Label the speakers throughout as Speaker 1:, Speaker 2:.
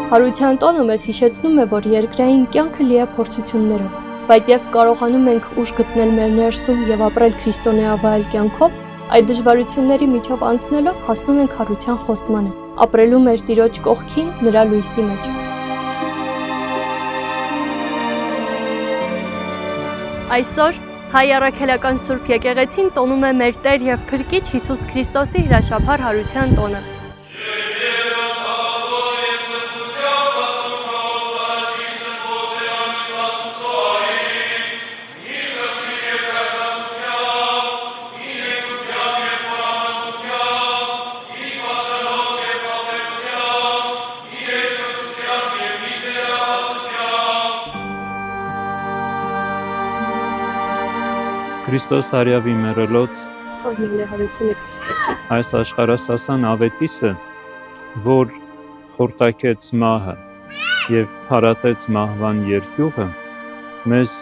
Speaker 1: Հարության տոնը մեզ հիշեցնում է, որ երկրային կյանքը լի է փորձություններով, բայց երբ կարողանում ենք ուժ գտնել մեր ներսում եւ ապրել քրիստոնեավայել կյանքով, այդ դժվարությունների միջով անցնելով հասնում ենք հարության խոստմանը, ապրելու մեր Տիրոջ կողքին նրա լույսի մեջ։ Այսօր Հայ առաքելական Սուրբ եկեղեցին տոնում է մեր Տեր եւ Փրկիչ Հիսուս Քրիստոսի հրաշափառ հարության տոնը։
Speaker 2: Քրիստոս արյավի մեռելոց
Speaker 1: Օրհնել է հարությունը Քրիստոսի։
Speaker 2: այս աշխարհասասան ավետիսը, որ խորտակեց մահը եւ փարատեց մահվան երկյուղը, մեզ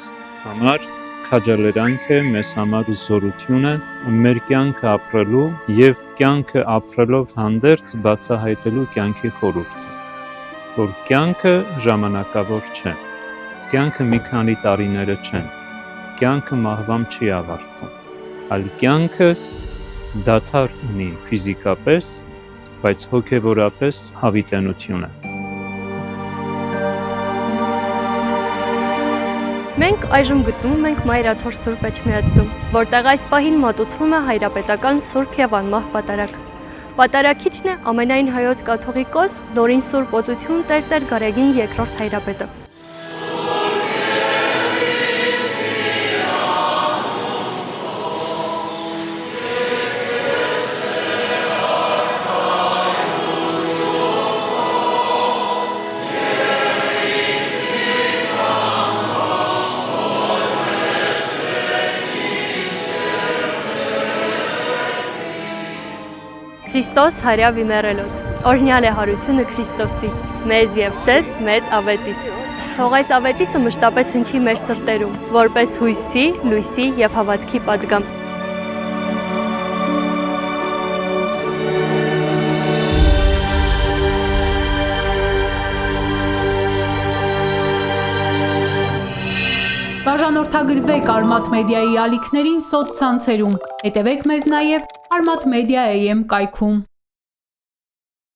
Speaker 2: համար քաջալերանք է, մեզ համար զորություն է մեր կյանքը ապրելու եւ կյանքը ապրելով հանդերձ բացահայտելու կյանքի խորհուրդը, որ կյանքը ժամանակավոր չէ, կյանքը մի քանի տարիները չեն, կյանքը մահվամ չի ավարտվում, այլ կյանքը դադար ունի ֆիզիկապես, բայց հոգևորապես հավիտենություն է։
Speaker 1: Մենք այժմ գտնվում ենք Մայրաթոր Սուրբ Էջմիածնում, որտեղ այս պահին մատուցվում է հայրապետական Սուրբ եւ անմահ պատարագ։ Պատարագիչն է ամենայն հայոց կաթողիկոս Նորին Սուրբ Օտություն Տեր Գարեգին II հայրապետը։ Քրիստոս հարյավ իմեռելոց, օրհնյալ է հարությունը Քրիստոսի, մեզ եւ ձեզ մեծ ավետիս։ Թող այս ավետիսը մշտապես հնչի մեր սրտերում, որպես հույսի, լույսի եւ հավատքի պատգամ։
Speaker 3: Բաժանորդագրվեք Արմաթ մեդիայի ալիքներին սոցցանցերում, հետևեք մեզ նաև Արմաթ Մեդիա AM կայքում։